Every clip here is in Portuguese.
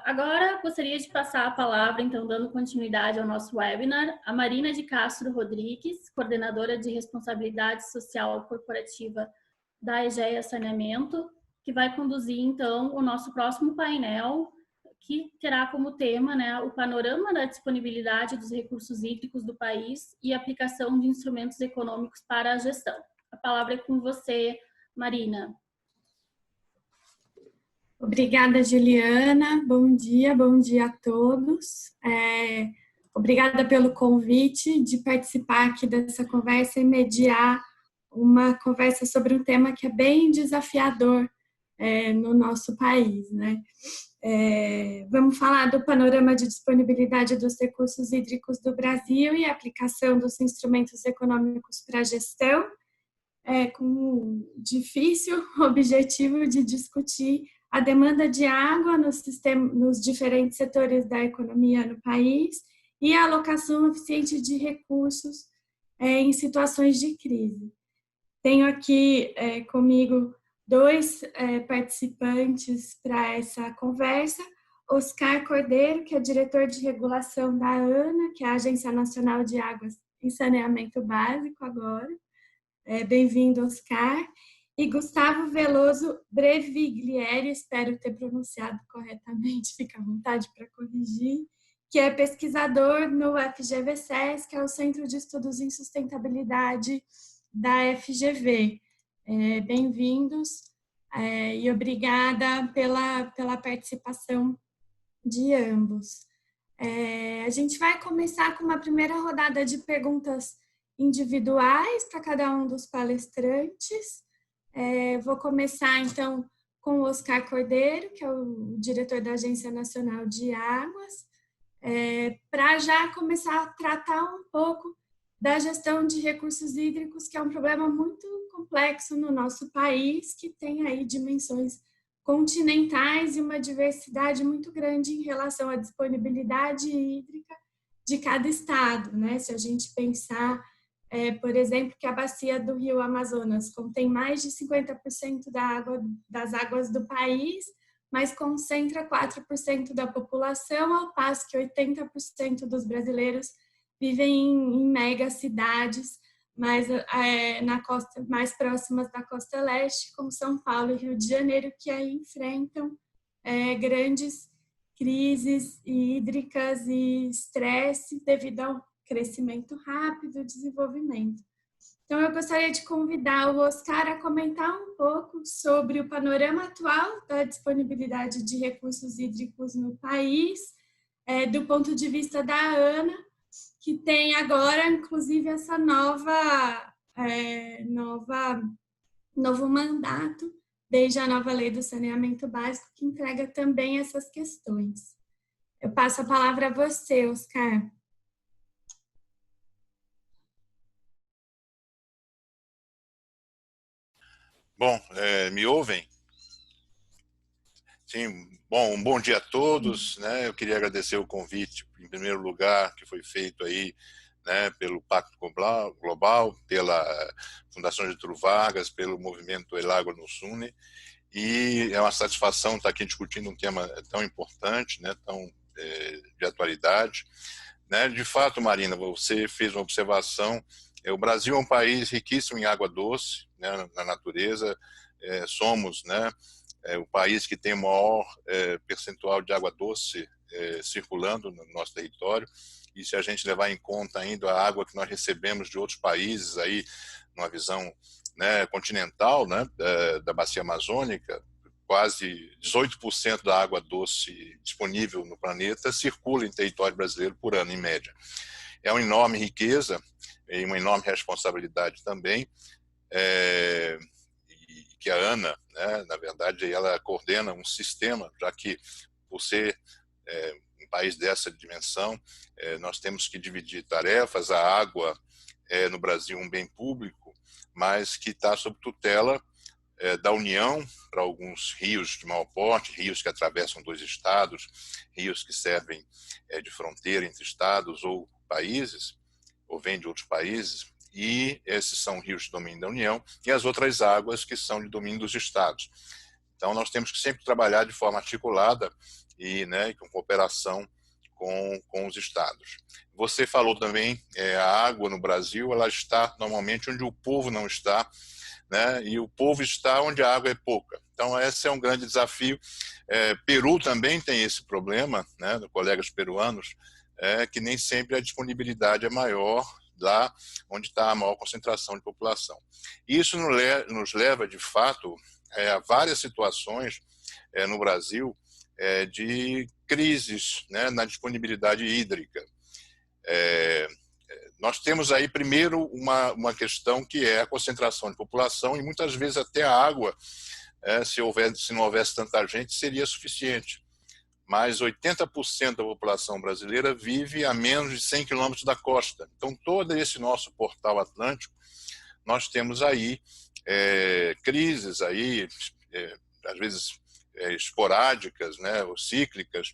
Agora, gostaria de passar a palavra, então, dando continuidade ao nosso webinar, a Marina de Castro Rodrigues, coordenadora de responsabilidade social corporativa da Egea Saneamento, que vai conduzir, então, o nosso próximo painel, que terá como tema, né, o panorama da disponibilidade dos recursos hídricos do país e aplicação de instrumentos econômicos para a gestão. A palavra é com você, Marina. Obrigada, Juliana. Bom dia a todos. Obrigada pelo convite de participar aqui dessa conversa e mediar uma conversa sobre um tema que é bem desafiador no nosso país, né? Vamos falar do panorama de disponibilidade dos recursos hídricos do Brasil e a aplicação dos instrumentos econômicos para a gestão, com o difícil objetivo de discutir a demanda de água nos diferentes setores da economia no país e a alocação eficiente de recursos em situações de crise. Tenho aqui comigo dois participantes para essa conversa. Oscar Cordeiro, que é diretor de regulação da ANA, que é a Agência Nacional de Águas e Saneamento Básico agora. Bem-vindo, Oscar. E Gustavo Veloso Breviglieri, espero ter pronunciado corretamente, fica à vontade para corrigir, que é pesquisador no FGV-SES, que é o Centro de Estudos em Sustentabilidade da FGV. Bem-vindos e obrigada pela participação de ambos. A gente vai começar com uma primeira rodada de perguntas individuais para cada um dos palestrantes. Vou começar, então, com o Oscar Cordeiro, que é o diretor da Agência Nacional de Águas, para já começar a tratar um pouco da gestão de recursos hídricos, que é um problema muito complexo no nosso país, que tem aí dimensões continentais e uma diversidade muito grande em relação à disponibilidade hídrica de cada estado, né? Se a gente pensar, por exemplo, que a bacia do Rio Amazonas contém mais de 50% das águas do país, mas concentra 4% da população, ao passo que 80% dos brasileiros vivem em megacidades, mais próximas da costa leste, como São Paulo e Rio de Janeiro, que aí enfrentam grandes crises hídricas e estresse devido ao crescimento rápido e desenvolvimento. Então, eu gostaria de convidar o Oscar a comentar um pouco sobre o panorama atual da disponibilidade de recursos hídricos no país, do ponto de vista da ANA, que tem agora, inclusive, essa novo mandato, desde a nova lei do saneamento básico, que entrega também essas questões. Eu passo a palavra a você, Oscar. Bom, me ouvem? Sim, um bom dia a todos, né? Eu queria agradecer o convite, em primeiro lugar, que foi feito aí, né, pelo Pacto Global, pela Fundação Getúlio Vargas, pelo movimento El Agua Nos Une, e é uma satisfação estar aqui discutindo um tema tão importante, né, tão de atualidade, né? De fato, Marina, você fez uma observação. O Brasil é um país riquíssimo em água doce, né, na natureza. Somos, né, o país que tem o maior percentual de água doce circulando no nosso território. E se a gente levar em conta ainda a água que nós recebemos de outros países, aí, numa visão, né, continental, né, da bacia amazônica, quase 18% da água doce disponível no planeta circula em território brasileiro por ano, em média. É uma enorme riqueza e uma enorme responsabilidade também, que a ANA, né, na verdade, ela coordena um sistema, já que, por ser um país dessa dimensão, nós temos que dividir tarefas. A água é, no Brasil, um bem público, mas que está sob tutela da União para alguns rios de maior porte, rios que atravessam 2 estados, rios que servem de fronteira entre estados ou países, ou vêm de outros países, e esses são rios de domínio da União, e as outras águas que são de domínio dos estados. Então, nós temos que sempre trabalhar de forma articulada e, né, com cooperação com os estados. Você falou também, a água no Brasil, ela está normalmente onde o povo não está, né, e o povo está onde a água é pouca. Então, esse é um grande desafio. Peru também tem esse problema, né, de colegas peruanos, que nem sempre a disponibilidade é maior lá onde está a maior concentração de população. Isso nos leva, de fato, a várias situações no Brasil de crises, né, na disponibilidade hídrica. Nós temos aí, primeiro, uma questão que é a concentração de população, e muitas vezes até a água, se não houvesse tanta gente, seria suficiente. Mas 80% da população brasileira vive a menos de 100 quilômetros da costa. Então, todo esse nosso portal atlântico, nós temos aí crises aí, às vezes esporádicas, né, ou cíclicas,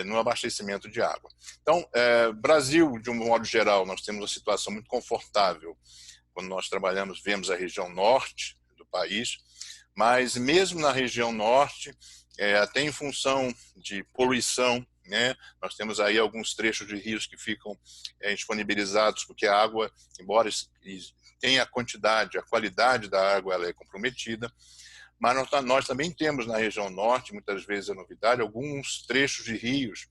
no abastecimento de água. Então, Brasil, de um modo geral, nós temos uma situação muito confortável quando nós trabalhamos, vemos a região norte do país, mas mesmo na região norte, até em função de poluição, né, nós temos aí alguns trechos de rios que ficam disponibilizados, porque a água, embora tenha a quantidade, a qualidade da água ela é comprometida, mas nós também temos na região norte, muitas vezes é novidade, alguns trechos de rios,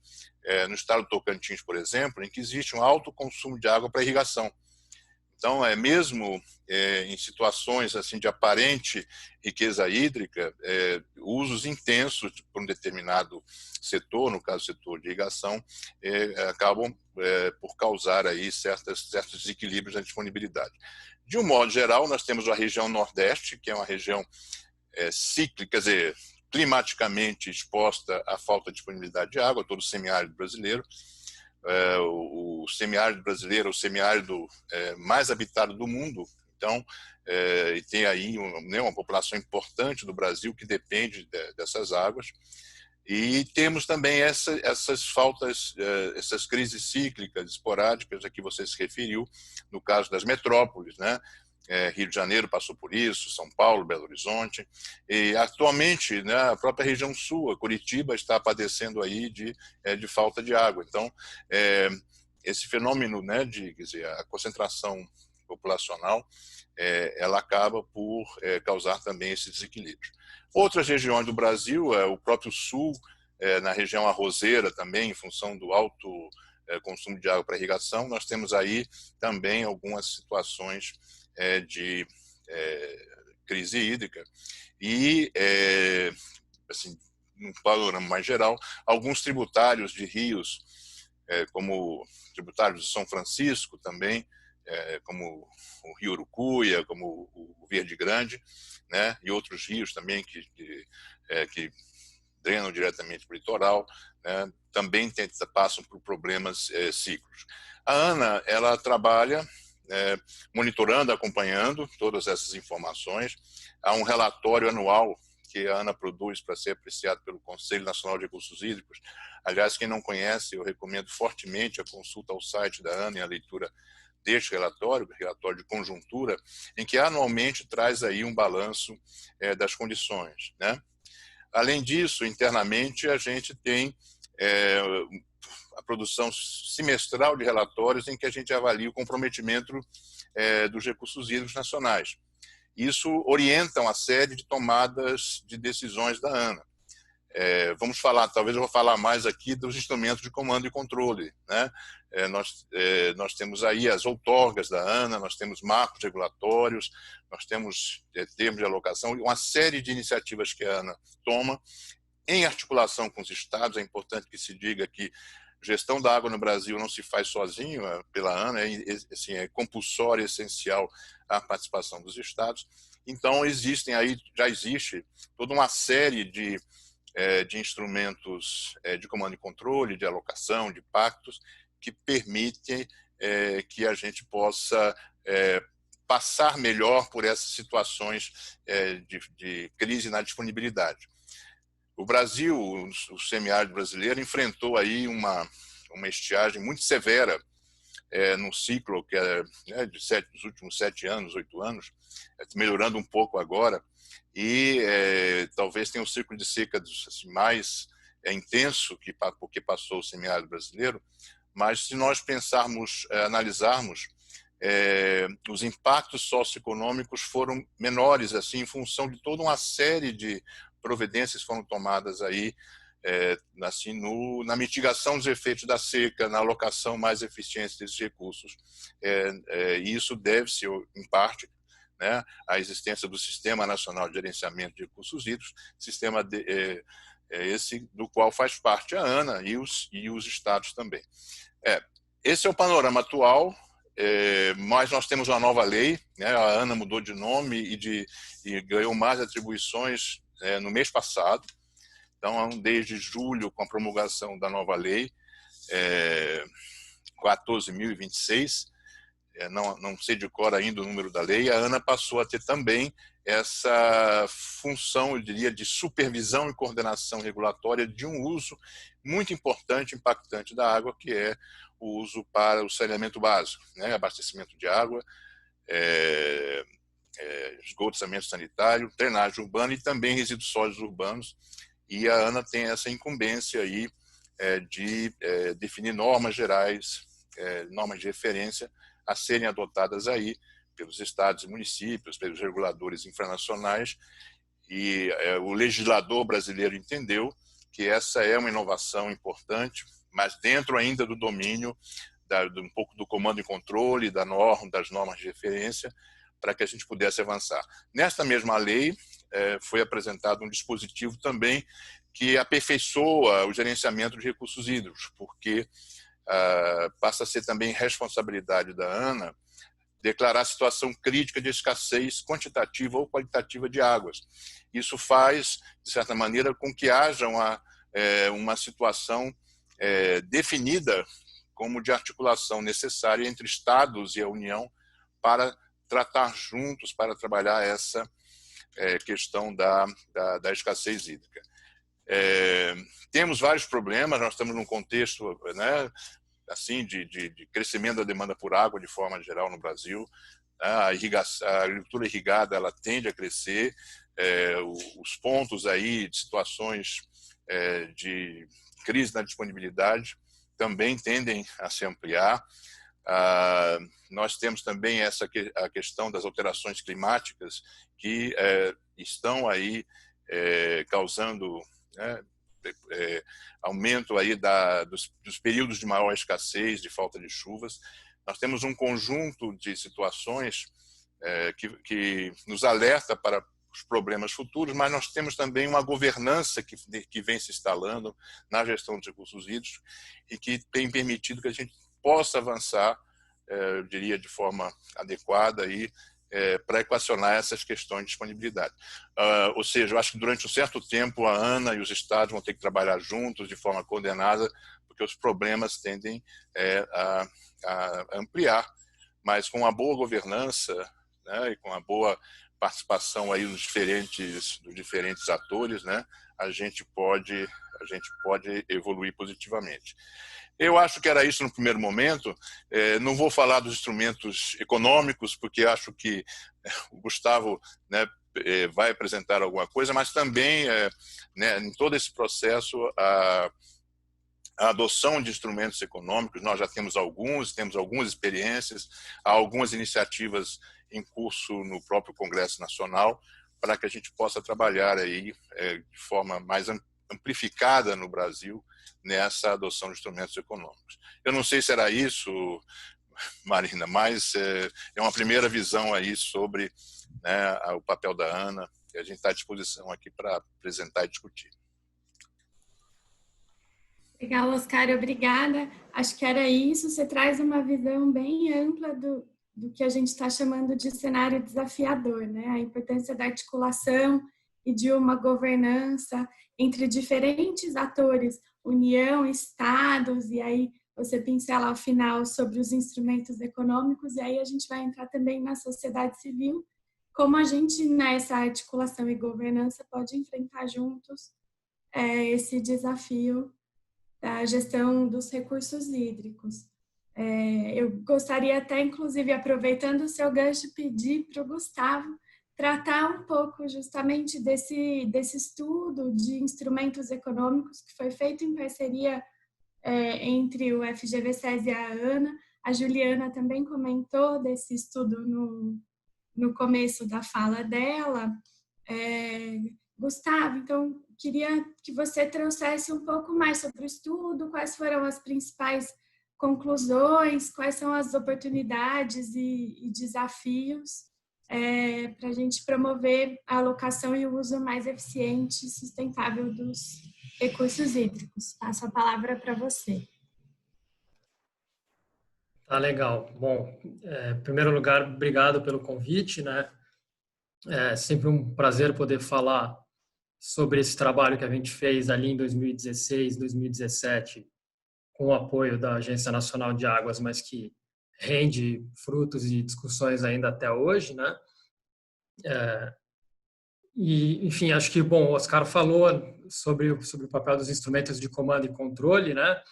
no estado do Tocantins, por exemplo, em que existe um alto consumo de água para irrigação. Então, mesmo em situações assim de aparente riqueza hídrica, usos intensos por um determinado setor, no caso do setor de irrigação, acabam por causar aí certos desequilíbrios na disponibilidade. De um modo geral, nós temos a região Nordeste, que é uma região cíclica, quer dizer, climaticamente exposta à falta de disponibilidade de água, todo o semiárido brasileiro. O semiárido brasileiro é o semiárido mais habitado do mundo, então, e tem aí uma população importante do Brasil que depende dessas águas. E temos também essas faltas, essas crises cíclicas, esporádicas, a que você se referiu, no caso das metrópoles, né? Rio de Janeiro passou por isso, São Paulo, Belo Horizonte, e atualmente, né, a própria região sul, Curitiba, está padecendo aí de falta de água. Então, esse fenômeno, né, quer dizer, a concentração populacional, ela acaba por causar também esse desequilíbrio. Outras regiões do Brasil, o próprio sul, na região arrozeira também, em função do alto consumo de água para irrigação, nós temos aí também algumas situações de crise hídrica e, assim, num panorama mais geral, alguns tributários de rios, como tributários de São Francisco também, como o Rio Urucuia, como o Verde Grande, né, e outros rios também que drenam diretamente para o litoral, né, também passam por problemas cíclicos. A ANA, ela trabalha monitorando, acompanhando todas essas informações. Há um relatório anual que a ANA produz para ser apreciado pelo Conselho Nacional de Recursos Hídricos. Aliás, quem não conhece, eu recomendo fortemente a consulta ao site da ANA e a leitura deste relatório de conjuntura, em que anualmente traz aí um balanço das condições, né? Além disso, internamente, a gente tem a produção semestral de relatórios em que a gente avalia o comprometimento dos recursos hídricos nacionais. Isso orienta uma série de tomadas de decisões da ANA. Vamos falar, talvez eu vou falar mais aqui dos instrumentos de comando e controle, né? Nós temos aí as outorgas da ANA, nós temos marcos regulatórios, nós temos termos de alocação, uma série de iniciativas que a ANA toma em articulação com os estados. É importante que se diga que gestão da água no Brasil não se faz sozinho pela ANA, assim, é compulsória, essencial a participação dos estados. Então, já existe toda uma série de instrumentos de comando e controle, de alocação, de pactos, que permitem que a gente possa passar melhor por essas situações de crise na disponibilidade. O Brasil, o semiárido brasileiro, enfrentou aí uma estiagem muito severa num ciclo que é dos últimos 7 anos, 8 anos, melhorando um pouco agora, e talvez tenha um ciclo de seca assim, mais intenso porque passou o semiárido brasileiro, mas se nós pensarmos, analisarmos, os impactos socioeconômicos foram menores, assim, em função de toda uma série de providências que foram tomadas aí, assim, na mitigação dos efeitos da seca, na alocação mais eficiente desses recursos. E isso deve-se, em parte, né, à existência do Sistema Nacional de Gerenciamento de Recursos Hídricos, sistema esse do qual faz parte a ANA e os estados também. Esse é o panorama atual, mas nós temos uma nova lei, né, a ANA mudou de nome e ganhou mais atribuições no mês passado. Então, desde julho, com a promulgação da nova lei, 14.026, não sei de cor ainda o número da lei, a ANA passou a ter também essa função, eu diria, de supervisão e coordenação regulatória de um uso muito importante, impactante da água, que é o uso para o saneamento básico, né? Abastecimento de água, esgoto, saneamento sanitário, drenagem urbana e também resíduos sólidos urbanos. E a ANA tem essa incumbência aí de definir normas gerais, normas de referência a serem adotadas aí pelos estados e municípios, pelos reguladores infranacionais, e o legislador brasileiro entendeu que essa é uma inovação importante, mas dentro ainda do domínio um pouco do comando e controle, das normas de referência, para que a gente pudesse avançar. Nesta mesma lei, foi apresentado um dispositivo também que aperfeiçoa o gerenciamento de recursos hídricos, porque passa a ser também responsabilidade da ANA declarar situação crítica de escassez quantitativa ou qualitativa de águas. Isso faz, de certa maneira, com que haja uma situação definida como de articulação necessária entre Estados e a União para tratar juntos, para trabalhar essa questão da escassez hídrica. Temos vários problemas, nós estamos num contexto, né, assim, de crescimento da demanda por água de forma geral no Brasil. A agricultura irrigada ela tende a crescer, os pontos aí de situações de crise na disponibilidade também tendem a se ampliar. Nós temos também a questão das alterações climáticas que estão aí causando, né, aumento aí dos períodos de maior escassez, de falta de chuvas. Nós temos um conjunto de situações que nos alerta para os problemas futuros, mas nós temos também uma governança que vem se instalando na gestão dos recursos hídricos e que tem permitido que a gente possa avançar, eu diria, de forma adequada aí, para equacionar essas questões de disponibilidade. Ou seja, eu acho que durante um certo tempo a ANA e os estados vão ter que trabalhar juntos, de forma coordenada, porque os problemas tendem a ampliar, mas com uma boa governança, né, e com uma boa participação aí dos diferentes atores, né, a gente pode evoluir positivamente. Eu acho que era isso no primeiro momento. Não vou falar dos instrumentos econômicos, porque acho que o Gustavo, né, vai apresentar alguma coisa, mas também, né, em todo esse processo, a adoção de instrumentos econômicos, nós já temos algumas experiências, há algumas iniciativas em curso no próprio Congresso Nacional, para que a gente possa trabalhar aí de forma mais amplificada no Brasil nessa adoção de instrumentos econômicos. Eu não sei se era isso, Marina, mas é uma primeira visão aí sobre, né, o papel da ANA, e a gente está à disposição aqui para apresentar e discutir. Legal, Oscar, obrigada. Acho que era isso. Você traz uma visão bem ampla do que a gente está chamando de cenário desafiador, né? A importância da articulação e de uma governança entre diferentes atores, União, Estados, e aí você pincela ao final sobre os instrumentos econômicos, e aí a gente vai entrar também na sociedade civil, como a gente, nessa articulação e governança, pode enfrentar juntos esse desafio da gestão dos recursos hídricos. Eu gostaria até, inclusive, aproveitando o seu gancho, pedir para o Gustavo tratar um pouco justamente desse estudo de instrumentos econômicos que foi feito em parceria entre o FGV-SES e a ANA. A Juliana também comentou desse estudo no começo da fala dela. Gustavo, então, queria que você trouxesse um pouco mais sobre o estudo, quais foram as principais conclusões, quais são as oportunidades e desafios para a gente promover a alocação e o uso mais eficiente e sustentável dos recursos hídricos. Passo a palavra para você. Tá legal. Bom, em primeiro lugar, obrigado pelo convite, né? É sempre um prazer poder falar sobre esse trabalho que a gente fez ali em 2016, 2017, com o apoio da Agência Nacional de Águas, mas que rende frutos e discussões ainda até hoje, né? E, enfim, acho que, bom, o Oscar falou sobre o papel dos instrumentos de comando e controle, né?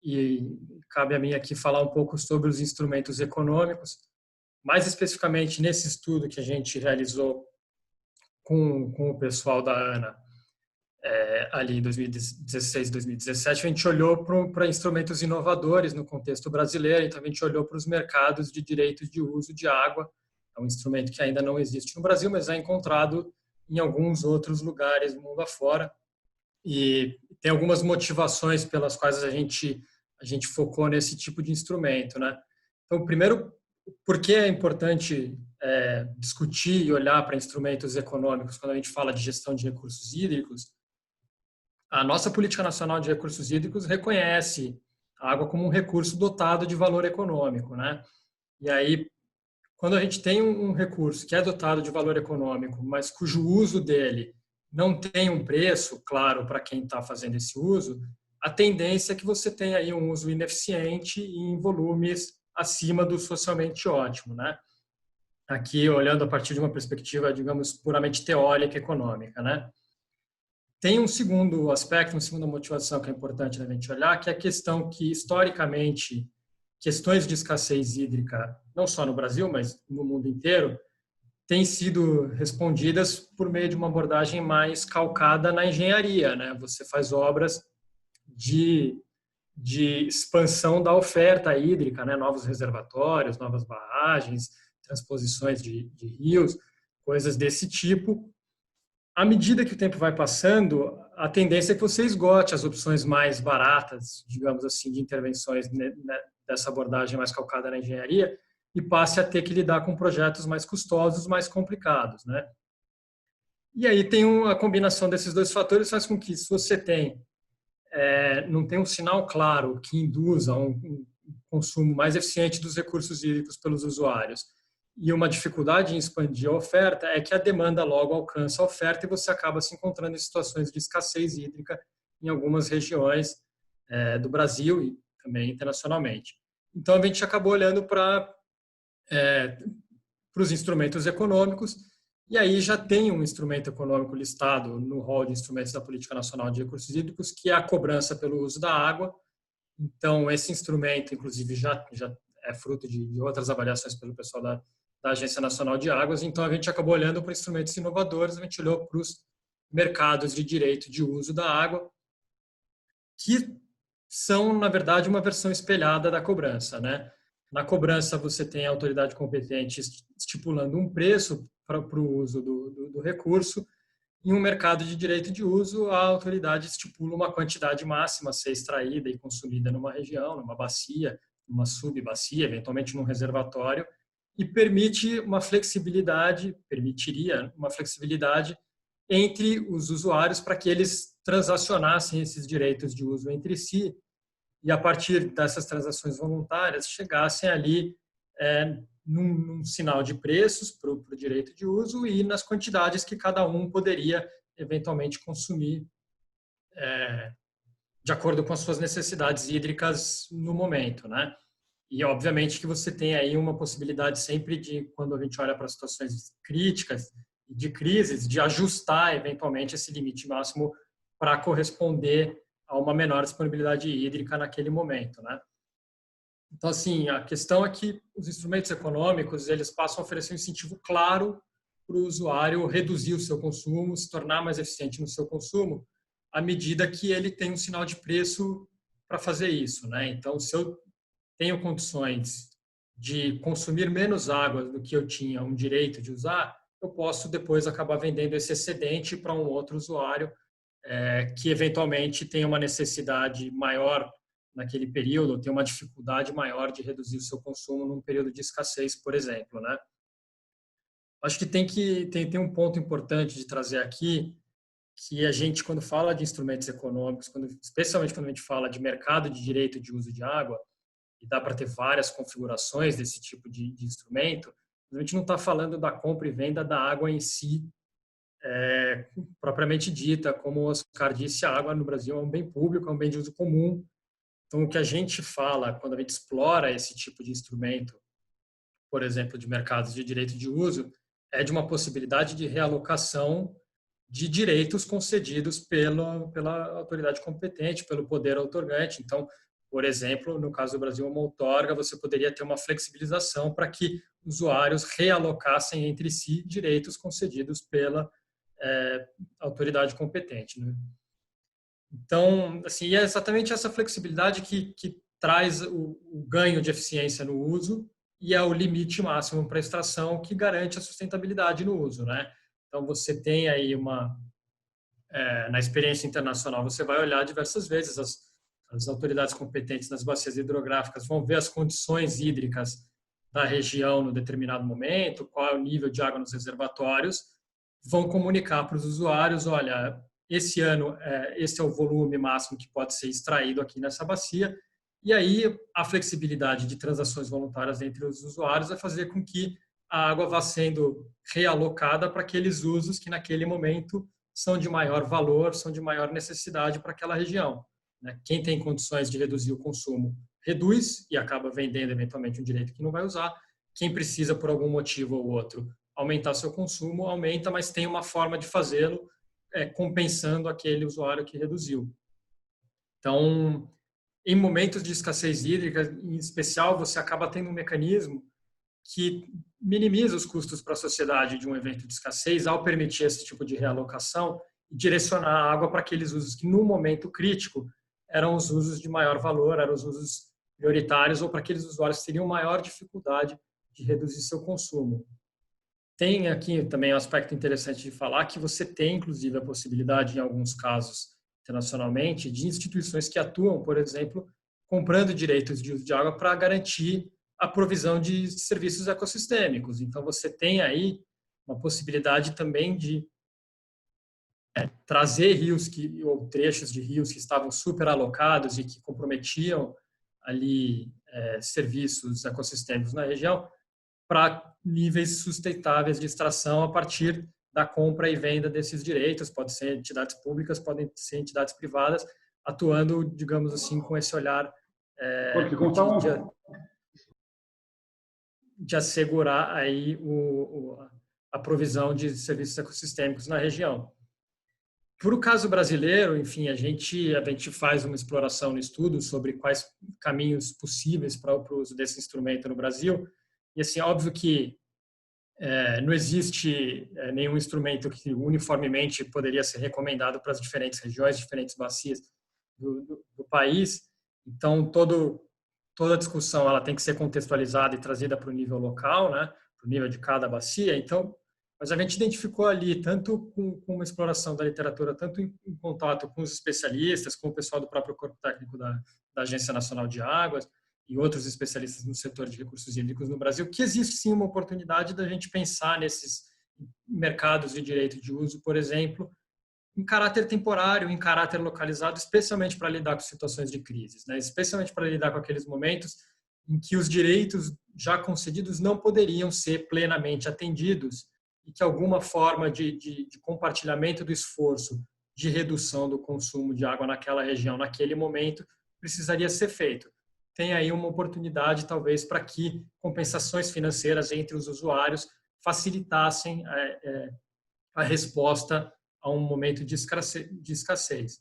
E cabe a mim aqui falar um pouco sobre os instrumentos econômicos, mais especificamente nesse estudo que a gente realizou com o pessoal da ANA, ali em 2016, 2017, a gente olhou para instrumentos inovadores no contexto brasileiro, então a gente olhou para os mercados de direitos de uso de água. É um instrumento que ainda não existe no Brasil, mas é encontrado em alguns outros lugares do mundo afora. E tem algumas motivações pelas quais a gente focou nesse tipo de instrumento, né? Então, primeiro, por que é importante discutir e olhar para instrumentos econômicos quando a gente fala de gestão de recursos hídricos? A nossa Política Nacional de Recursos Hídricos reconhece a água como um recurso dotado de valor econômico, né? E aí, quando a gente tem um recurso que é dotado de valor econômico, mas cujo uso dele não tem um preço claro para quem está fazendo esse uso, a tendência é que você tenha aí um uso ineficiente e em volumes acima do socialmente ótimo, né? Aqui, olhando a partir de uma perspectiva, digamos, puramente teórica econômica, né? Tem um segundo aspecto, uma segunda motivação que é importante a gente olhar, que é a questão que, historicamente, questões de escassez hídrica, não só no Brasil, mas no mundo inteiro, têm sido respondidas por meio de uma abordagem mais calcada na engenharia, né? Você faz obras de expansão da oferta hídrica, né? Novos reservatórios, novas barragens, transposições de rios, coisas desse tipo. À medida que o tempo vai passando, a tendência é que você esgote as opções mais baratas, digamos assim, de intervenções dessa abordagem mais calcada na engenharia e passe a ter que lidar com projetos mais custosos, mais complicados, né? E aí tem a combinação desses dois fatores faz com que, se você não tem um sinal claro que induza um consumo mais eficiente dos recursos hídricos pelos usuários e uma dificuldade em expandir a oferta, é que a demanda logo alcança a oferta e você acaba se encontrando em situações de escassez hídrica em algumas regiões do Brasil e também internacionalmente. Então, a gente acabou olhando para os instrumentos econômicos, e aí já tem um instrumento econômico listado no rol de instrumentos da Política Nacional de Recursos Hídricos, que é a cobrança pelo uso da água. Então, esse instrumento, inclusive, já é fruto de outras avaliações pelo pessoal da Agência Nacional de Águas. Então, a gente acabou olhando para instrumentos inovadores, a gente olhou para os mercados de direito de uso da água, que são, na verdade, uma versão espelhada da cobrança, né? Na cobrança, você tem a autoridade competente estipulando um preço para o uso do recurso. Em um mercado de direito de uso, a autoridade estipula uma quantidade máxima a ser extraída e consumida numa região, numa bacia, numa subbacia, eventualmente num reservatório, e permitiria uma flexibilidade entre os usuários para que eles transacionassem esses direitos de uso entre si e, a partir dessas transações voluntárias, chegassem ali num sinal de preços para o direito de uso e nas quantidades que cada um poderia eventualmente consumir de acordo com as suas necessidades hídricas no momento, né? E, obviamente, que você tem aí uma possibilidade sempre de, quando a gente olha para situações críticas, de crises, de ajustar eventualmente esse limite máximo para corresponder a uma menor disponibilidade hídrica naquele momento, né? Então, assim, a questão é que os instrumentos econômicos, eles passam a oferecer um incentivo claro para o usuário reduzir o seu consumo, se tornar mais eficiente no seu consumo, à medida que ele tem um sinal de preço para fazer isso, né? Então, se eu tenho condições de consumir menos água do que eu tinha um direito de usar, eu posso depois acabar vendendo esse excedente para um outro usuário que eventualmente tem uma necessidade maior naquele período, ou tem uma dificuldade maior de reduzir o seu consumo num período de escassez, por exemplo, né? Acho que tem um ponto importante de trazer aqui, que a gente, quando fala de instrumentos econômicos, especialmente quando a gente fala de mercado de direito de uso de água, e dá para ter várias configurações desse tipo de instrumento, a gente não está falando da compra e venda da água em si, propriamente dita. Como o Oscar disse, a água no Brasil é um bem público, é um bem de uso comum. Então, o que a gente fala quando a gente explora esse tipo de instrumento, por exemplo, de mercados de direito de uso, é de uma possibilidade de realocação de direitos concedidos pela autoridade competente, pelo poder outorgante. Então, por exemplo, no caso do Brasil, uma outorga, você poderia ter uma flexibilização para que usuários realocassem entre si direitos concedidos pela autoridade competente, né? Então, assim, é exatamente essa flexibilidade que traz o ganho de eficiência no uso e é o limite máximo para a extração que garante a sustentabilidade no uso, né? Então, você tem aí na experiência internacional, você vai olhar diversas vezes as autoridades competentes nas bacias hidrográficas vão ver as condições hídricas da região no determinado momento, qual é o nível de água nos reservatórios, vão comunicar para os usuários, olha, esse ano esse é o volume máximo que pode ser extraído aqui nessa bacia, e aí a flexibilidade de transações voluntárias entre os usuários vai fazer com que a água vá sendo realocada para aqueles usos que naquele momento são de maior valor, são de maior necessidade para aquela região. Quem tem condições de reduzir o consumo, reduz e acaba vendendo eventualmente um direito que não vai usar. Quem precisa, por algum motivo ou outro, aumentar seu consumo, aumenta, mas tem uma forma de fazê-lo compensando aquele usuário que reduziu. Então, em momentos de escassez hídrica, em especial, você acaba tendo um mecanismo que minimiza os custos para a sociedade de um evento de escassez ao permitir esse tipo de realocação e direcionar a água para aqueles usos que, no momento crítico, eram os usos de maior valor, eram os usos prioritários ou para aqueles usuários que teriam maior dificuldade de reduzir seu consumo. Tem aqui também um aspecto interessante de falar que você tem, inclusive, a possibilidade, em alguns casos, internacionalmente, de instituições que atuam, por exemplo, comprando direitos de uso de água para garantir a provisão de serviços ecossistêmicos. Então, você tem aí uma possibilidade também de trazer rios ou trechos de rios que estavam superalocados e que comprometiam ali serviços ecossistêmicos na região para níveis sustentáveis de extração a partir da compra e venda desses direitos. Pode ser entidades públicas, podem ser entidades privadas, atuando, digamos assim, com esse olhar de assegurar aí a provisão de serviços ecossistêmicos na região. Por o caso brasileiro, enfim, a gente faz uma exploração no estudo sobre quais caminhos possíveis para o uso desse instrumento no Brasil. E, assim, óbvio que não existe nenhum instrumento que uniformemente poderia ser recomendado para as diferentes regiões, diferentes bacias do país. Então, toda a discussão ela tem que ser contextualizada e trazida para o nível local, né, para o nível de cada bacia. Então, mas a gente identificou ali, tanto com uma exploração da literatura, tanto em contato com os especialistas, com o pessoal do próprio corpo técnico da Agência Nacional de Águas e outros especialistas no setor de recursos hídricos no Brasil, que existe sim uma oportunidade da gente pensar nesses mercados de direito de uso, por exemplo, em caráter temporário, em caráter localizado, especialmente para lidar com situações de crises, né? Especialmente para lidar com aqueles momentos em que os direitos já concedidos não poderiam ser plenamente atendidos e que alguma forma de compartilhamento do esforço de redução do consumo de água naquela região, naquele momento, precisaria ser feito. Tem aí uma oportunidade, talvez, para que compensações financeiras entre os usuários facilitassem a resposta a um momento de escassez.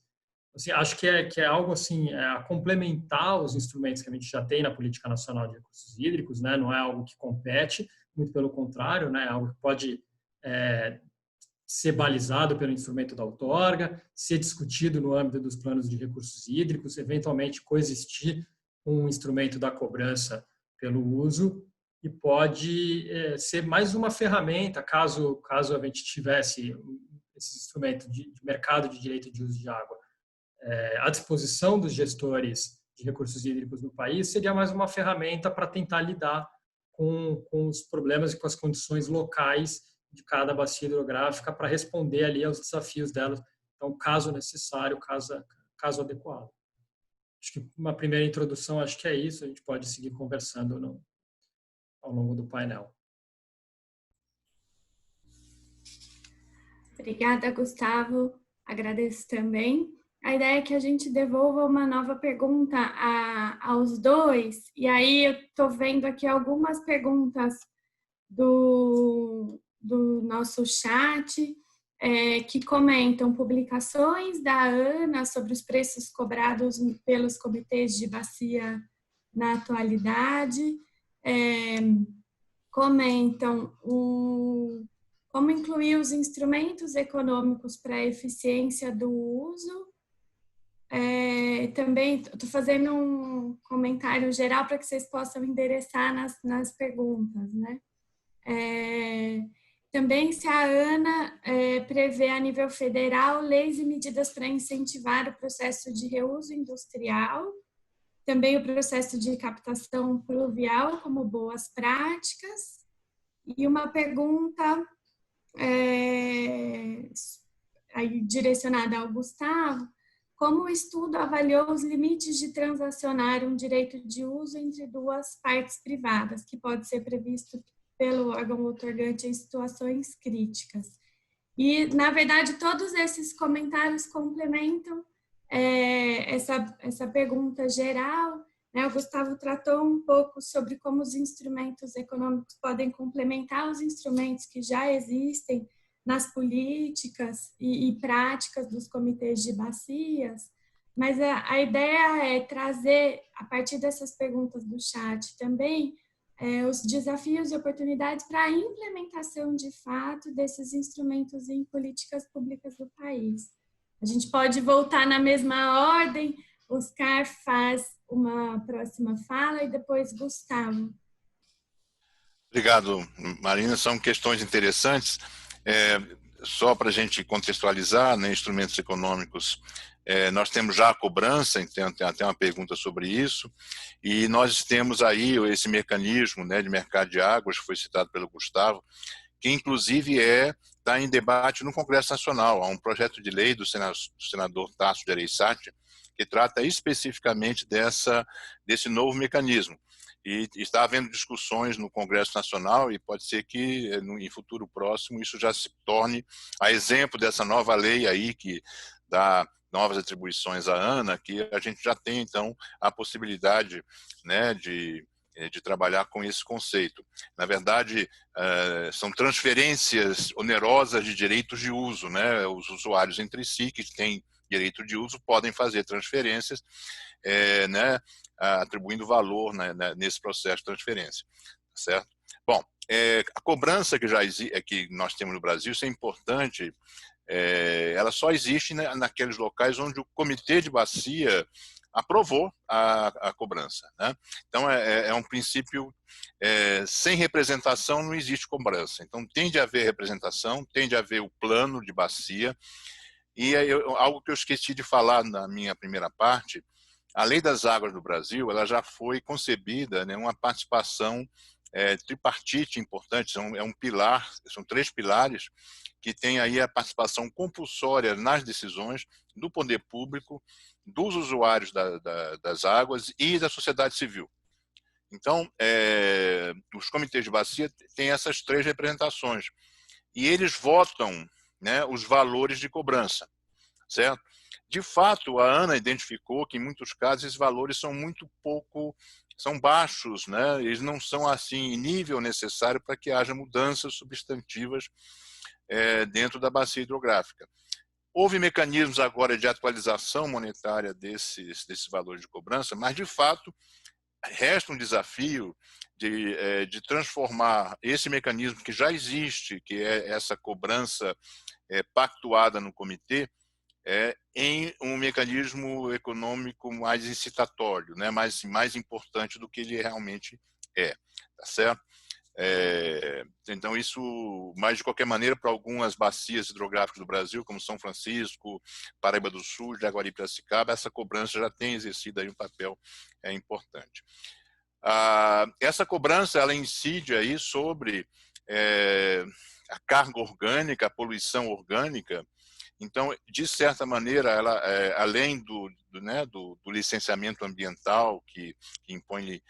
Assim, acho que é algo assim, a complementar os instrumentos que a gente já tem na Política Nacional de Recursos Hídricos, né? Não é algo que compete, muito pelo contrário, né? É algo que pode ser balizado pelo instrumento da outorga, ser discutido no âmbito dos planos de recursos hídricos, eventualmente coexistir com o instrumento da cobrança pelo uso, e pode ser mais uma ferramenta, caso a gente tivesse esse instrumento de mercado de direito de uso de água à disposição dos gestores de recursos hídricos no país, seria mais uma ferramenta para tentar lidar com os problemas e com as condições locais de cada bacia hidrográfica para responder ali aos desafios delas. Então, caso necessário, caso adequado. Acho que uma primeira introdução, acho que é isso. A gente pode seguir conversando ao longo do painel. Obrigada, Gustavo. Agradeço também. A ideia é que a gente devolva uma nova pergunta aos dois. E aí eu estou vendo aqui algumas perguntas do nosso chat que comentam publicações da ANA sobre os preços cobrados pelos comitês de bacia na atualidade. Comentam como incluir os instrumentos econômicos para a eficiência do uso. Também estou fazendo um comentário geral para que vocês possam endereçar nas perguntas, né? Também se a ANA prevê a nível federal leis e medidas para incentivar o processo de reuso industrial, também o processo de captação pluvial como boas práticas. E uma pergunta aí direcionada ao Gustavo: como o estudo avaliou os limites de transacionar um direito de uso entre duas partes privadas, que pode ser previsto pelo órgão outorgante em situações críticas? E, na verdade, todos esses comentários complementam essa pergunta geral, né? O Gustavo tratou um pouco sobre como os instrumentos econômicos podem complementar os instrumentos que já existem nas políticas e práticas dos comitês de bacias, mas a ideia é trazer, a partir dessas perguntas do chat também, os desafios e oportunidades para a implementação de fato desses instrumentos em políticas públicas do país. A gente pode voltar na mesma ordem. Oscar faz uma próxima fala e depois Gustavo. Obrigado, Marina. São questões interessantes. Só para a gente contextualizar, né, instrumentos econômicos, nós temos já a cobrança, tem até uma pergunta sobre isso, e nós temos aí esse mecanismo, né, de mercado de águas, que foi citado pelo Gustavo, que inclusive está em debate no Congresso Nacional. Há um projeto de lei do senador Tasso Gereissati que trata especificamente desse novo mecanismo. E está havendo discussões no Congresso Nacional e pode ser que em futuro próximo isso já se torne a exemplo dessa nova lei aí que dá novas atribuições à ANA, que a gente já tem então a possibilidade, né, de trabalhar com esse conceito. Na verdade, são transferências onerosas de direitos de uso, né? Os usuários entre si que têm direito de uso podem fazer transferências, né, atribuindo valor, né, nesse processo de transferência, certo? Bom, a cobrança que que nós temos no Brasil, isso é importante, ela só existe naqueles locais onde o comitê de bacia aprovou a cobrança, né? Então, é um princípio, sem representação não existe cobrança. Então, tem de haver representação, tem de haver o plano de bacia. E algo que eu esqueci de falar na minha primeira parte, a Lei das Águas do Brasil, ela já foi concebida, né, uma participação tripartite importante, é um pilar, são 3 pilares, que tem aí a participação compulsória nas decisões do poder público, dos usuários das águas e da sociedade civil. Então, os comitês de bacia têm essas 3 representações e eles votam, né, os valores de cobrança, certo? De fato, a ANA identificou que em muitos casos esses valores são baixos, né? Eles não são assim em nível necessário para que haja mudanças substantivas dentro da bacia hidrográfica. Houve mecanismos agora de atualização monetária desses valores de cobrança, mas, de fato, resta um desafio de transformar esse mecanismo que já existe, que é essa cobrança pactuada no comitê, em um mecanismo econômico mais incitatório, né? mais importante do que ele realmente tá certo? Então isso, mas de qualquer maneira, para algumas bacias hidrográficas do Brasil, como São Francisco, Paraíba do Sul, Jaguari e Piracicaba, essa cobrança já tem exercido aí um papel importante. Essa cobrança, ela incide aí sobre a carga orgânica, a poluição orgânica. Então, de certa maneira, ela, além do licenciamento ambiental, que impõe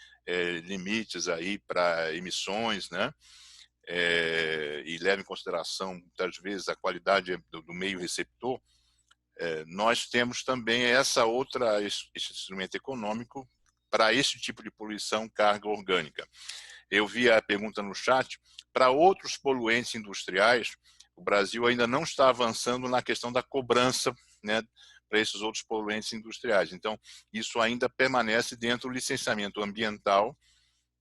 limites aí para emissões, né, e leva em consideração, muitas vezes, a qualidade do meio receptor, nós temos também esse instrumento econômico para esse tipo de poluição, carga orgânica. Eu vi a pergunta no chat, para outros poluentes industriais, o Brasil ainda não está avançando na questão da cobrança, né, para esses outros poluentes industriais. Então, isso ainda permanece dentro do licenciamento ambiental,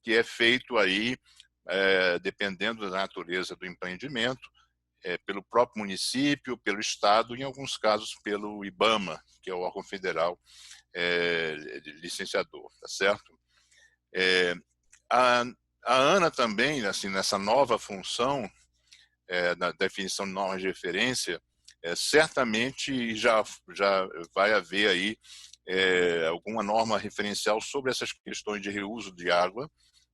que é feito aí, dependendo da natureza do empreendimento, pelo próprio município, pelo Estado, em alguns casos pelo IBAMA, que é o órgão federal licenciador, tá certo? A ANA também, assim, nessa nova função, na definição de normas de referência, certamente já vai haver aí alguma norma referencial sobre essas questões de reuso de água,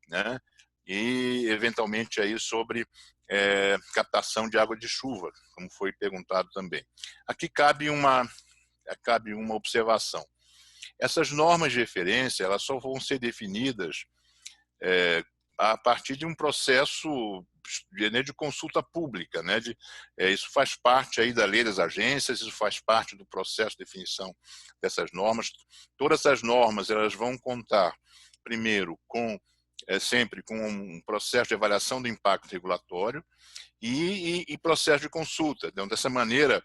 né? E eventualmente aí sobre captação de água de chuva, como foi perguntado também. Aqui cabe uma observação. Essas normas de referência, elas só vão ser definidas a partir de um processo de consulta pública, né? Isso faz parte aí da lei das agências, isso faz parte do processo de definição dessas normas. Todas as normas, elas vão contar, primeiro, sempre com um processo de avaliação do impacto regulatório e processo de consulta. Então, dessa maneira,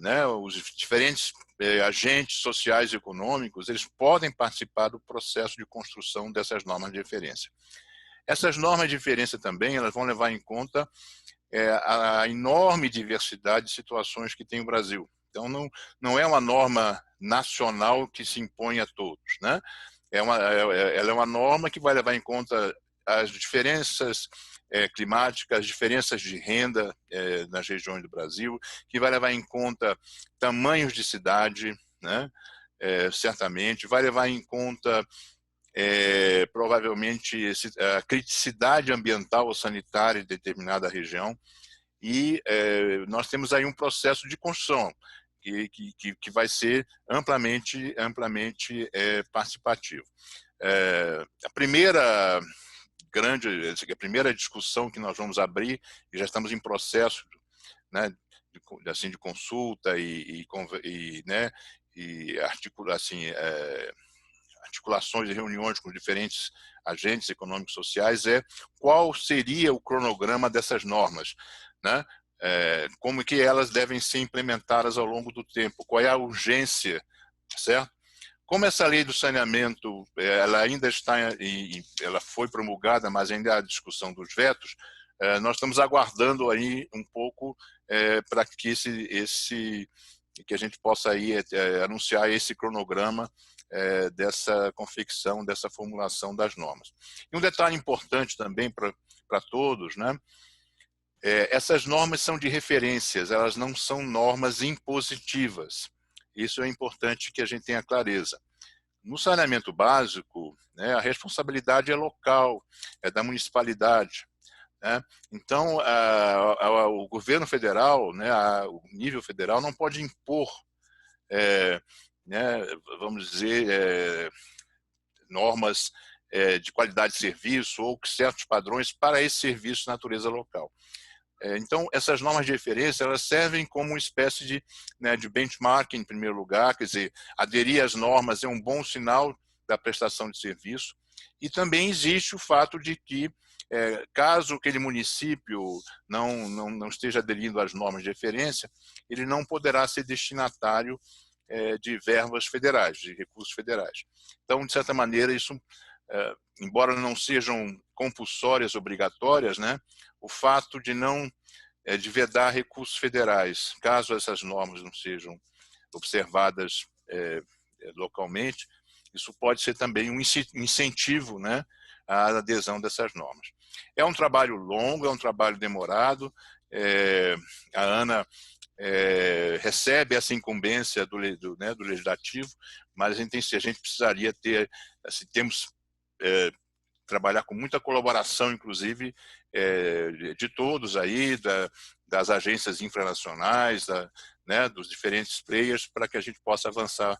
né, os diferentes agentes sociais e econômicos, eles podem participar do processo de construção dessas normas de referência. Essas normas de referência também, elas vão levar em conta a enorme diversidade de situações que tem o Brasil. Então, não é uma norma nacional que se impõe a todos, né? Ela é uma norma que vai levar em conta as diferenças climáticas, as diferenças de renda nas regiões do Brasil, que vai levar em conta tamanhos de cidade, né? Certamente, vai levar em conta provavelmente a criticidade ambiental ou sanitária de determinada região, e nós temos aí um processo de construção que vai ser amplamente participativo. A primeira discussão que nós vamos abrir, e já estamos em processo, né, de consulta né, articulações e reuniões com diferentes agentes econômicos e sociais, qual seria o cronograma dessas normas, né? Como que elas devem ser implementadas ao longo do tempo, qual é a urgência, certo? Como essa lei do saneamento, ela ainda está, ela foi promulgada, mas ainda há discussão dos vetos, nós estamos aguardando aí um pouco para que que a gente possa aí anunciar esse cronograma dessa confecção, dessa formulação das normas. E um detalhe importante também para todos, né? Essas normas são de referências, elas não são normas impositivas. Isso é importante que a gente tenha clareza. No saneamento básico, né, a responsabilidade é local, é da municipalidade, né? Então, o governo federal, né, o nível federal, não pode impor, né, vamos dizer, normas de qualidade de serviço ou certos padrões para esse serviço de natureza local. Então, essas normas de referência, elas servem como uma espécie de benchmark, em primeiro lugar, quer dizer, aderir às normas é um bom sinal da prestação de serviço, e também existe o fato de que caso aquele município não esteja aderindo às normas de referência, ele não poderá ser destinatário de verbas federais, de recursos federais. Então, de certa maneira, isso, embora não sejam compulsórias, obrigatórias, né, o fato de de vedar recursos federais, caso essas normas não sejam observadas localmente, isso pode ser também um incentivo, né, à adesão dessas normas. É um trabalho longo, é um trabalho demorado. A ANA recebe essa incumbência do legislativo, mas a gente precisaria trabalhar com muita colaboração, inclusive, de todos aí, das agências infranacionais, dos diferentes players, para que a gente possa avançar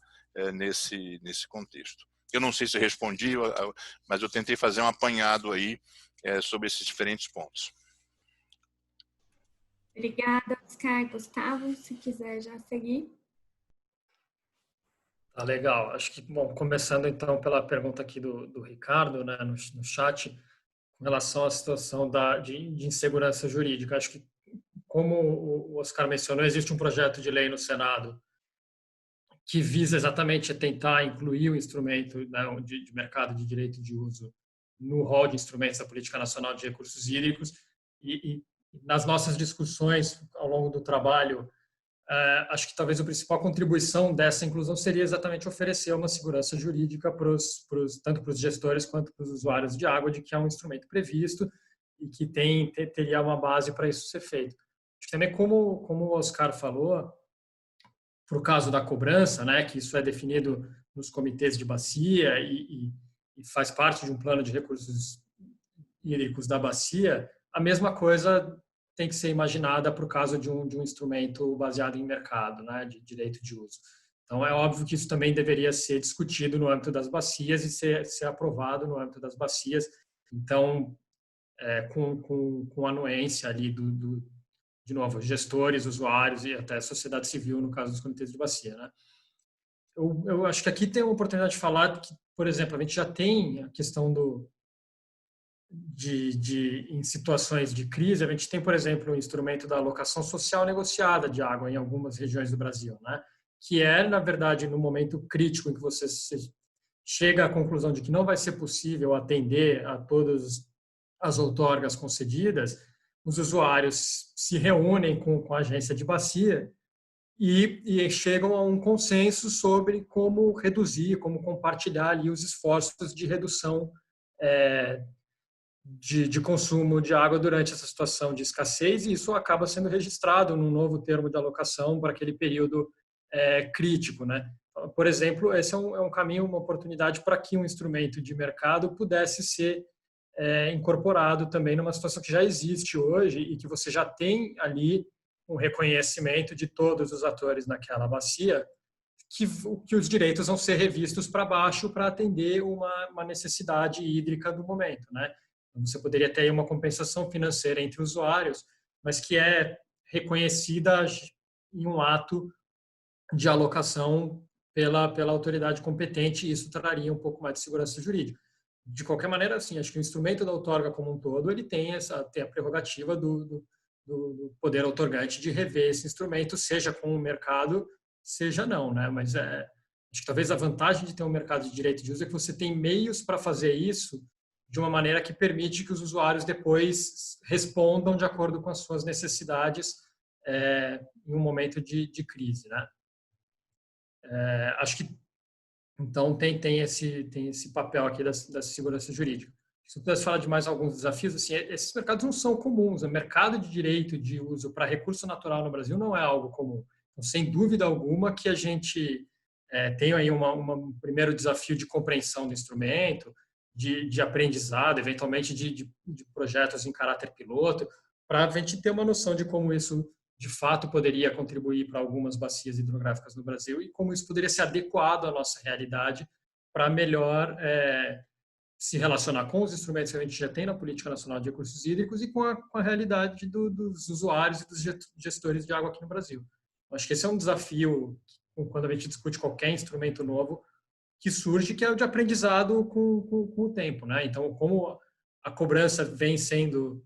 nesse contexto. Eu não sei se eu respondi, mas eu tentei fazer um apanhado aí sobre esses diferentes pontos. Obrigada, Oscar. Gustavo, se quiser já seguir. Tá legal. Acho que, bom, começando então pela pergunta aqui do Ricardo, né, no chat, com relação à situação de insegurança jurídica. Acho que, como o Oscar mencionou, existe um projeto de lei no Senado que visa exatamente tentar incluir o instrumento, né, de mercado de direito de uso no rol de instrumentos da Política Nacional de Recursos Hídricos, e nas nossas discussões ao longo do trabalho, acho que talvez a principal contribuição dessa inclusão seria exatamente oferecer uma segurança jurídica tanto para os gestores quanto para os usuários de água, de que é um instrumento previsto e que teria uma base para isso ser feito. Acho que também, como o Oscar falou, para o caso da cobrança, né, que isso é definido nos comitês de bacia e faz parte de um plano de recursos hídricos da bacia, a mesma coisa tem que ser imaginada para o caso de um instrumento baseado em mercado, né, de direito de uso. Então, é óbvio que isso também deveria ser discutido no âmbito das bacias e ser aprovado no âmbito das bacias. Então, com anuência ali de novo, gestores, usuários e até sociedade civil, no caso dos comitês de bacia, né? Eu acho que aqui tem uma oportunidade de falar que, por exemplo, a gente já tem a questão em situações de crise, a gente tem, por exemplo, o instrumento da alocação social negociada de água em algumas regiões do Brasil, né? Que na verdade, no momento crítico em que você chega à conclusão de que não vai ser possível atender a todas as outorgas concedidas, os usuários se reúnem com a agência de bacia e chegam a um consenso sobre como reduzir, como compartilhar ali os esforços de redução de consumo de água durante essa situação de escassez, e isso acaba sendo registrado num novo termo de alocação para aquele período crítico, né? Por exemplo, esse é um caminho, uma oportunidade para que um instrumento de mercado pudesse ser incorporado também numa situação que já existe hoje e que você já tem ali um reconhecimento de todos os atores naquela bacia, que os direitos vão ser revistos para baixo para atender uma necessidade hídrica do momento, né? Então, você poderia ter uma compensação financeira entre usuários, mas que é reconhecida em um ato de alocação pela autoridade competente, e isso traria um pouco mais de segurança jurídica. De qualquer maneira, assim, acho que o instrumento da outorga como um todo, ele tem a prerrogativa do poder outorgante de rever esse instrumento, seja com o mercado, seja não, né? Mas acho que talvez a vantagem de ter um mercado de direito de uso é que você tem meios para fazer isso de uma maneira que permite que os usuários depois respondam de acordo com as suas necessidades em um momento de crise, né? Acho que então tem esse papel aqui da segurança jurídica. Se eu pudesse falar de mais alguns desafios, assim, esses mercados não são comuns. O mercado de direito de uso para recurso natural no Brasil não é algo comum. Então, sem dúvida alguma que a gente tem aí um primeiro desafio de compreensão do instrumento, de aprendizado, eventualmente de projetos em caráter piloto, para a gente ter uma noção de como isso de fato poderia contribuir para algumas bacias hidrográficas no Brasil e como isso poderia ser adequado à nossa realidade para melhor se relacionar com os instrumentos que a gente já tem na Política Nacional de Recursos Hídricos e com a realidade dos usuários e dos gestores de água aqui no Brasil. Acho que esse é um desafio quando a gente discute qualquer instrumento novo que surge, que é o de aprendizado com o tempo, né? Então, como a cobrança vem sendo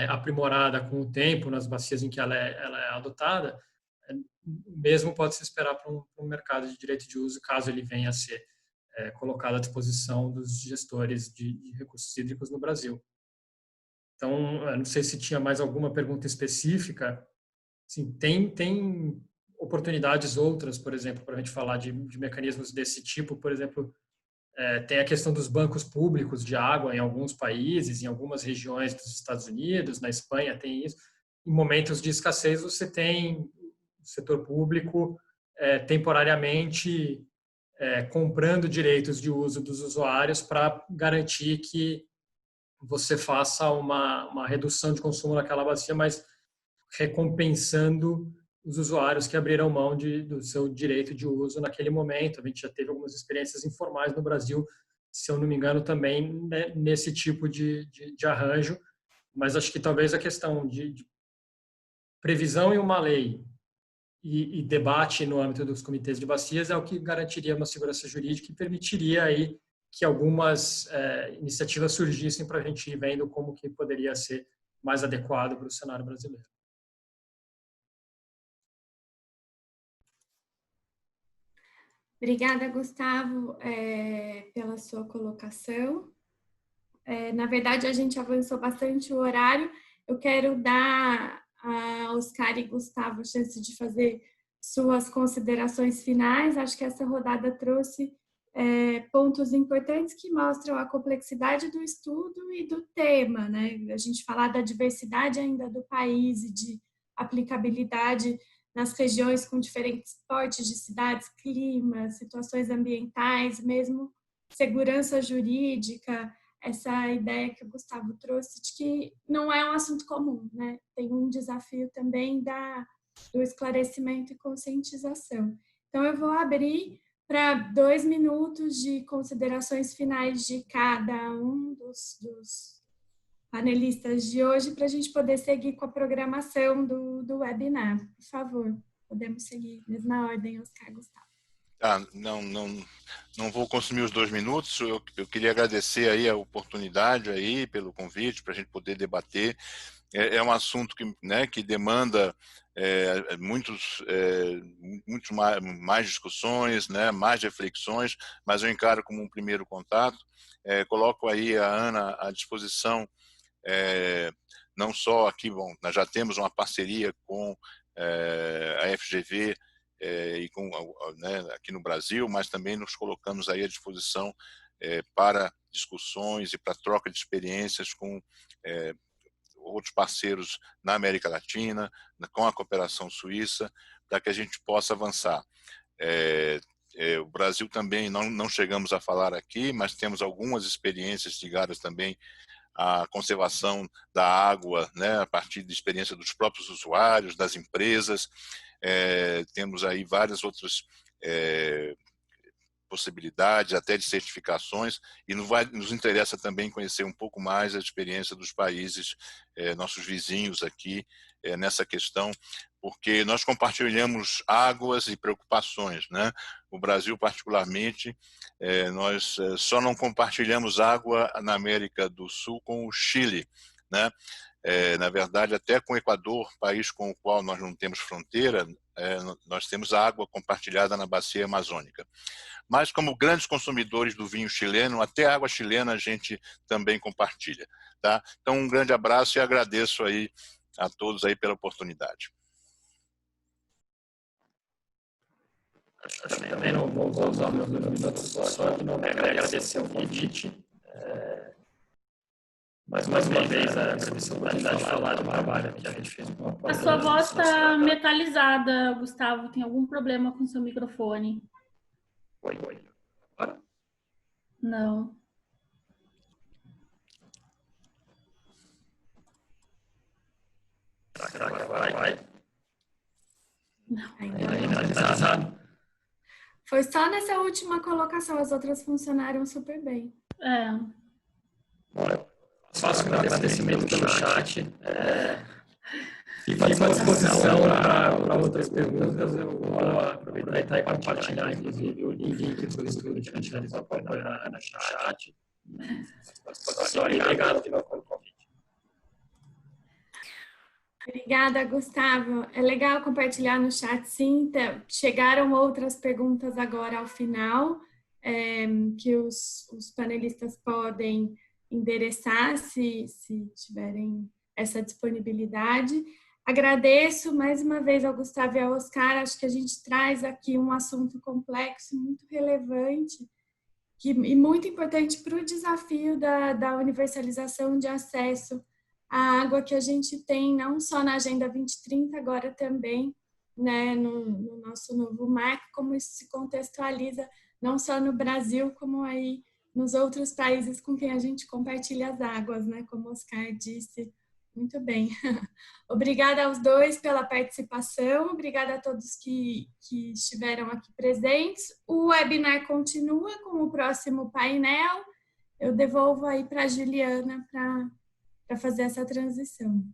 aprimorada com o tempo nas bacias em que ela é adotada, mesmo pode se esperar para um mercado de direito de uso, caso ele venha a ser colocado à disposição dos gestores de recursos hídricos no Brasil. Então, eu não sei se tinha mais alguma pergunta específica. Assim, tem oportunidades outras, por exemplo, para a gente falar de mecanismos desse tipo. Por exemplo, tem a questão dos bancos públicos de água em alguns países, em algumas regiões dos Estados Unidos, na Espanha tem isso. Em momentos de escassez, você tem o setor público temporariamente comprando direitos de uso dos usuários para garantir que você faça uma redução de consumo naquela bacia, mas recompensando os usuários que abriram mão do seu direito de uso naquele momento. A gente já teve algumas experiências informais no Brasil, se eu não me engano, também nesse tipo de arranjo, mas acho que talvez a questão de previsão em uma lei e debate no âmbito dos comitês de bacias é o que garantiria uma segurança jurídica e permitiria aí que algumas iniciativas surgissem para a gente ir vendo como que poderia ser mais adequado para o cenário brasileiro. Obrigada, Gustavo, pela sua colocação. Na verdade, a gente avançou bastante o horário. Eu quero dar a Oscar e Gustavo a chance de fazer suas considerações finais. Acho que essa rodada trouxe pontos importantes que mostram a complexidade do estudo e do tema, né? A gente falar da diversidade ainda do país e de aplicabilidade nas regiões com diferentes portes de cidades, clima, situações ambientais, mesmo segurança jurídica, essa ideia que o Gustavo trouxe de que não é um assunto comum, né? Tem um desafio também do esclarecimento e conscientização. Então, eu vou abrir para 2 minutos de considerações finais de cada um dos panelistas de hoje, para a gente poder seguir com a programação do webinar. Por favor, podemos seguir na ordem, Oscar, Gustavo. Não vou consumir os 2 minutos. Eu queria agradecer aí a oportunidade aí pelo convite para a gente poder debater. É um assunto que demanda muitos mais discussões, né, mais reflexões, mas eu encaro como um primeiro contato. Coloco aí a Ana à disposição, não só aqui, nós já temos uma parceria com a FGV e aqui no Brasil, mas também nos colocamos aí à disposição para discussões e para troca de experiências com outros parceiros na América Latina, com a cooperação suíça, para que a gente possa avançar. O Brasil também, não chegamos a falar aqui, mas temos algumas experiências ligadas também à conservação da água, né, a partir da experiência dos próprios usuários, das empresas. Temos aí várias outras possibilidades, até de certificações, e nos interessa também conhecer um pouco mais a experiência dos países, nossos vizinhos aqui, nessa questão, porque nós compartilhamos águas e preocupações, né? O Brasil, particularmente, nós só não compartilhamos água na América do Sul com o Chile, né? Na verdade, até com o Equador, país com o qual nós não temos fronteira, nós temos água compartilhada na bacia amazônica. Mas, como grandes consumidores do vinho chileno, até a água chilena a gente também compartilha. Tá? Então, um grande abraço e agradeço aí a todos aí pela oportunidade. Acho que também não vou usar meus 2 minutos só de novo agradecer o convite. Mais uma vez, a oportunidade de falar do trabalho que a gente fez. A sua voz está metalizada, Gustavo. Tem algum problema com o seu microfone? Oi. Agora? Não. Será que agora vai? Não, ainda não. Foi só nessa última colocação, as outras funcionaram super bem. Faço um agradecimento pelo chat. Fico à disposição para outras perguntas. Eu vou aproveitar e compartilhar, inclusive, o link do estudo que a gente realizou com a Ana no chat. Obrigado de novo pelo convite. Obrigada, Gustavo. É legal compartilhar no chat, sim. Chegaram outras perguntas agora ao final, que os panelistas podem endereçar se tiverem essa disponibilidade. Agradeço mais uma vez ao Gustavo e ao Oscar. Acho que a gente traz aqui um assunto complexo, muito relevante e muito importante para o desafio da universalização de acesso à água que a gente tem, não só na Agenda 2030, agora também, né, no nosso novo marco, como isso se contextualiza não só no Brasil, como aí nos outros países com quem a gente compartilha as águas, né, como o Oscar disse. Muito bem. Obrigada aos dois pela participação, obrigada a todos que estiveram aqui presentes. O webinar continua com o próximo painel. Eu devolvo aí para a Juliana para fazer essa transição.